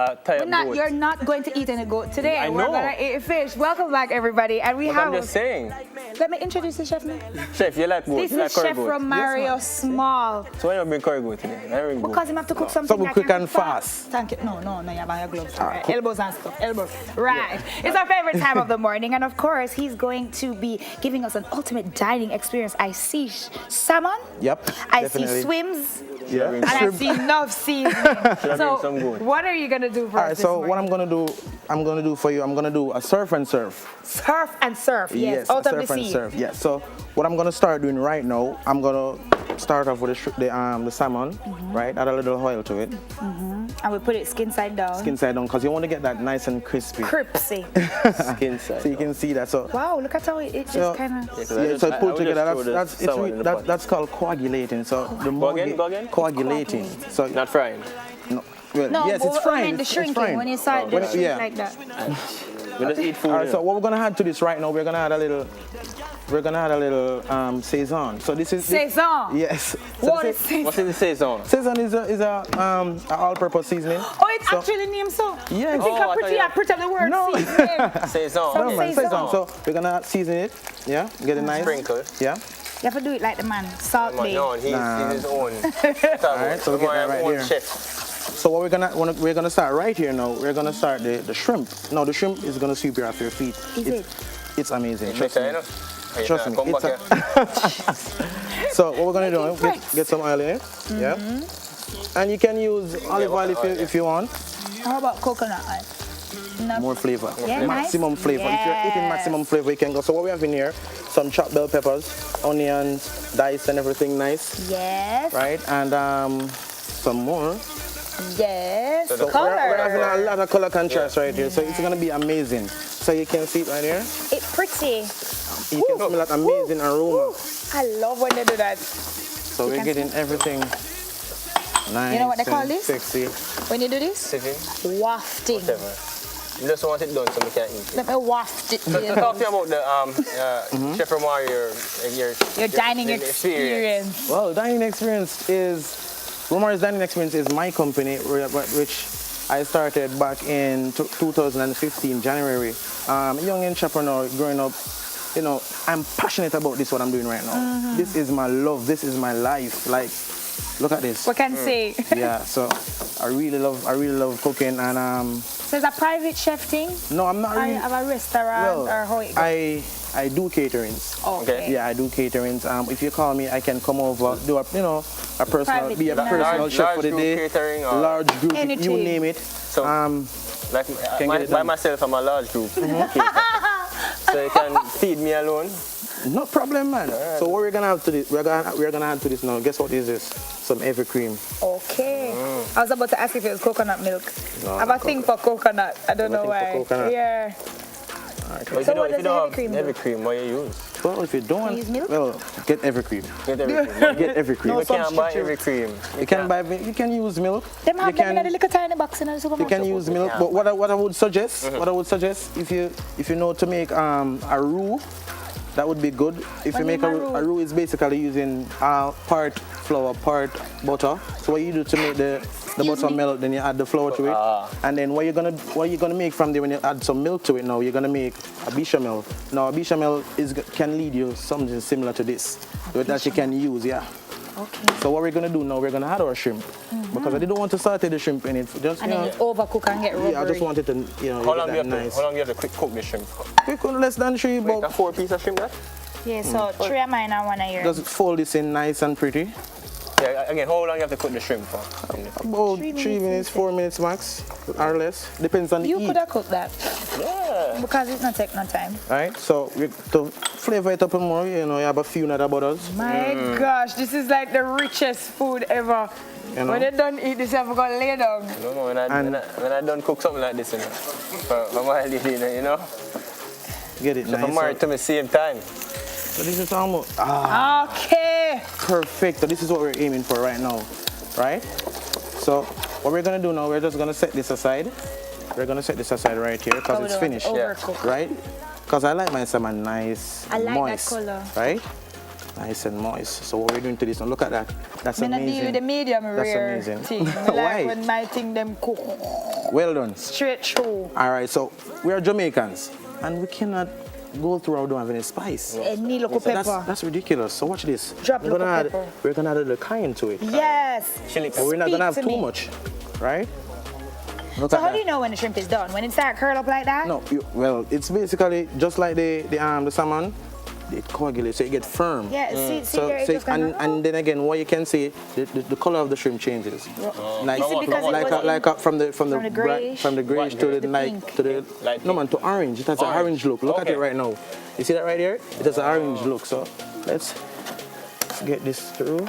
You're not going to eat any goat today. I We're know. going to eat fish. Welcome back, everybody. And we But have. I'm just saying. Let me introduce the chef now. Chef, you like goat? This You like is curry Chef goat? Mario Small. So why you bring curry goat today? I bring goat. Because him have to cook something Something that quick can and be fast. Thank you. No, you have your gloves. Right. Elbows and stuff. Elbows. Right. It's our favorite time of the morning. And of course, he's going to be giving us an ultimate dining experience. I see salmon. Yep. I definitely. see swims. Yeah. And I see enough seasoning. So, some goat? what are you going to do for All us right. this So morning? what I'm gonna do for you, I'm gonna do a surf and serve. Surf and surf. Yes. a Out of surf the and sea. serve. Yes. So what I'm gonna start doing right now, I'm gonna start off with the salmon, right? Add a little oil to it. And we put it skin side down. Skin side down, because you want to get that nice and crispy. Crispy. Skin side. So you can see that. So Wow, look at how it just So- kind of. yeah, so it pulled together. That's called coagulating. So the more Go again? coagulating. So Not frying. no, well, No, yes, it's I frying. mean the It's shrinking frying. when you saw it, When just it- shrink yeah. like that. We just eat food. All right. you So know. what we're gonna add to this right now, we're gonna add a little saison. So this is Saison. Yes. So What this is saison? What's in the saison? Saison is a all-purpose seasoning. Oh, it's So- actually named so. Yeah. I think Oh, I I'm pretty. thought I put up the word No. seasoning. Saison. Some No, man, saison. saison. So we're gonna season it. Yeah. Get it nice. Sprinkle. Yeah. You have to do it like the man. Salt Come on, bay. no, he's his own. Alright, so we get that right here. Chef. So what we're gonna start right here now. We're gonna start the shrimp. No, the shrimp is gonna sweep you off your feet. Is it? It's amazing. Trust Better, me. you know? Hey, Trust nah, me. come It's back here. So what we're gonna do? Making Get some oil in. Yeah. And you can use olive oil if you want. How about coconut oil? Enough. More flavor. Yeah, Maximum nice. flavor. If you're eating maximum flavor, you can go. So what we have in here, some chopped bell peppers, onions, diced and everything nice. Yes. Right? And some more. Yes. So the- Color. We're having a lot of color contrast right here. So it's gonna be amazing. So you can see it right here. It's pretty. You can smell that amazing aroma. I love when they do that. So we're getting everything nice. You know what they call and this? Sexy. When you do this, Sieving, wafting. whatever. You just want it done so we can eat it. Let me waft it. So talk to me about the Chef Mario, Your dining experience. Well, dining experience is Romar's Dining Experience is my company, which I started back in 2015 January. Young entrepreneur, growing up. You know, I'm passionate about this. What I'm doing right now. This is my love. This is my life. Like, look at this. What can say? Yeah. So I really love cooking and So it's a private chef thing? no, I'm not Or really. you have a restaurant or how it goes? I do caterings. Okay. Yeah, I do caterings. If you call me, I can come over, do a personal, Private be a dinner. personal chef for the group day. catering or Large group, you Anything. name it. So, Can like get it by done. myself, I'm a large group. So you can feed me alone. No problem, man. So what we're gonna have to this? We're gonna add to this now. Guess what is this? Some heavy cream. Okay. I was about to ask if it was coconut milk. No, I have a not thing for coconut. I don't know Have a why. thing for coconut? Yeah. But So if what you does don't the heavy have cream do? heavy cream, what you use? Well, if you don't, use milk? well, get heavy cream. Get everything. Get heavy cream. You can't buy every cream. You can use milk. Them have you them in a can, little tiny box in the you supermarket. can use milk. But what I would suggest, if you know to make a roux, that would be good. If What you do you make mean a roux is basically using part flour, part butter. So what you do to make the butter melt, then you add the flour to it, and then what you're gonna make from there when you add some milk to it. Now you're gonna make a bechamel. Now a bechamel can lead you something similar to this that you can use. Yeah. Okay. So what we're gonna do now? We're gonna add our shrimp because I didn't want to saute the shrimp in it. Just And then you overcook and get rubbery. yeah, I just wanted to How long, get that nice. how long you have to cook the shrimp for? Quick, less than three, Like a but 4 piece of shrimp, that? Yeah, so 3 of mine and 1 of yours. just fold this in nice and pretty. Yeah, again, how long you have to cook the shrimp for? About 3 3 minutes, 4 minutes max, or less. Depends on the You heat. could have cooked that Yeah. because it's not take no time. Right? So to flavor it up more, you have a few other butters. My gosh, this is like the richest food ever. You know? When you don't eat this, you have to lay down. No, when I don't cook something like this, for my lady, Get it I'm nice. married to me same time. So this is almost Okay. perfect. So this is what we're aiming for right now. Right? So what we're gonna do now, we're just gonna set this aside. We're gonna set this aside right here because it's finished. Overcook. Right? Because I like my salmon nice, I like that moist. color. Right? Nice and moist. So what we're doing to this one, look at that. That's Me not deal with amazing. the medium That's rare amazing. thing. Me Why? like when my thing them cook Well done. straight through. All right, so we are Jamaicans, and we cannot go through our don't have any spice. Any local So pepper. that's ridiculous. So watch this. Drop we're local gonna pepper. we're gonna add a little cayenne to it. Yes. Chili But we're not gonna have Speak to too me. much, right? Look So at how that. do you know when the shrimp is done? When it start curl up like that? No, well, it's basically just like the salmon. It coagulates, so it gets firm. Yeah, see So, there, it so just kind of... and then again, what you can see, the color of the shrimp changes. Like, Is it because it was from the the grayish? from the grayish to the The like pink? to the Light no man to orange. It has an orange look. Look at Okay. it right now. You see that right here? It has an orange look. So let's get this through.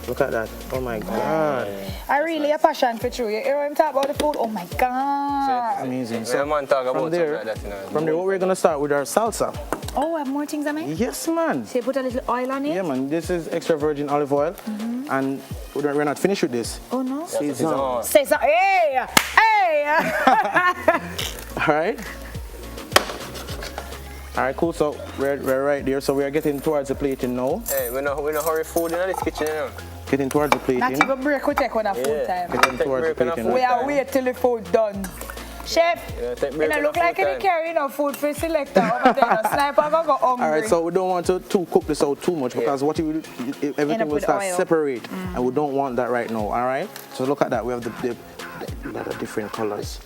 Look at that. Oh my God. I really a passion for true. You hear him talk about the food? Oh my God. Amazing. So, man talk about from there, something like that, you know. from there, what we're gonna start with our salsa. Oh, I have more things I make? Yes, man. So you put a little oil on it? Yeah, man. This is extra virgin olive oil, and we're not finished with this. Oh no? Season. Oh. Say something. Hey! Hey! All right. All right, cool. So we're right there. So we are getting towards the plating now. Hey, we no hurry food in this kitchen, you know. Getting towards the plating. Not even break we take on a full time. Getting Take towards the break on a plating. We full are time. wait till the food done. Chef, Yeah, take you break know, on look a like full you time. carry no food for selector over there. No sniper go hungry. All right, so we don't want to cook this out too much because what you will do, End everything up will with start oil. separate, and we don't want that right now. All right. So look at that. We have the lot of different colors.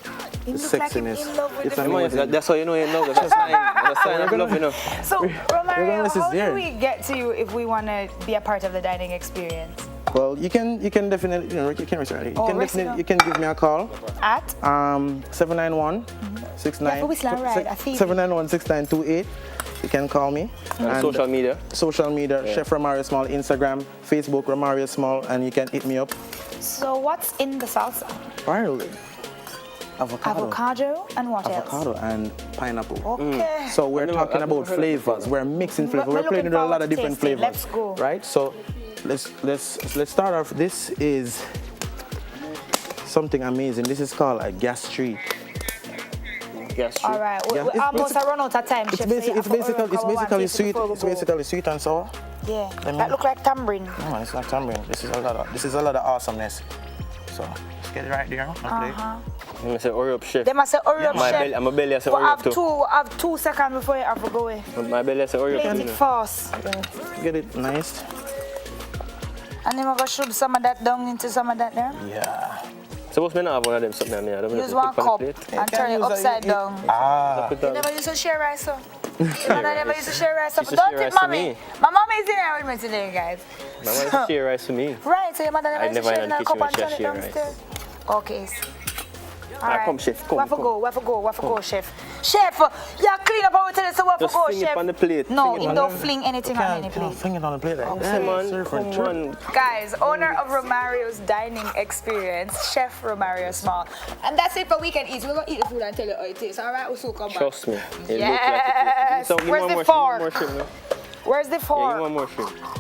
He The look like he's sexiness. in love with It's the Come on, amazing. that's how you know you love it. That's a sign. That's a sign of love, you know. So, Romario, this is how there. do we get to you if we want to be a part of the dining experience? Well, you can definitely, you can reach out. You Oh, can reach definitely, out. you can give me a call. At? 791 Yeah, for whistle and ride, I feel it. 791 6928. You can call me. And social media. Social media, Chef Romario Small, Instagram, Facebook, Romario Small, and you can hit me up. So what's in the salsa? Barley. Avocado and what Avocado and pineapple. Okay. So we're talking I've never about heard of flavors. We're mixing flavors. We're We're playing looking with a lot forward of to different tasting. flavors. Let's go. Right? So let's start off. This is something amazing. This is called a gastrique. Yes, All right. We Yeah, it's almost run out of time, It's, Chef. so you have to hurry up, it's our one basically taste sweet. before we It's go. basically sweet and sour. Yeah. Lemon. That look like tamarind. No, man, it's not tamarind. This is a lot of awesomeness. So let's get it right there. Okay. I'm gonna say hurry up, chef. They must say hurry up, My chef. belly, my belly, I say But hurry up too. have 2 seconds before you have to go away. My belly, I say hurry up Plate too. it you know. fast. Get it nice. And then we're going to shove some of that down into some of that there. Yeah. Suppose me not have one of them something I mean. I don't Use know one cup and turn it upside down. You never used to share rice, so. You never used to share rice, so. Used to Don't share think, rice to mommy. me. My mommy is in here with me today, guys. My wife share rice to me. Right, so your mother never I used to never share in in the a cup kitchen and when turn it she share rice. downstairs. Okay. Come, chef, come, Where for come. go, where for go, where for go, chef? Chef, you clean up our tell us where for Just go, fling it chef. on the plate. No, Fling it him on don't the- fling anything on any plate. Fling it on the plate like Yeah, that. man, Serve come and chirp. on. Guys, owner of Romario's Dining Experience, Chef Romario Small. And that's it for Weekend Eats. We're going to eat the food and tell you how it tastes. All right, we'll soon come back. Trust me. It Yes. look like it. So give me Where's one the more shrimp, fork? one more shrimp, no? Where's the Yeah, give me fork? one more shrimp.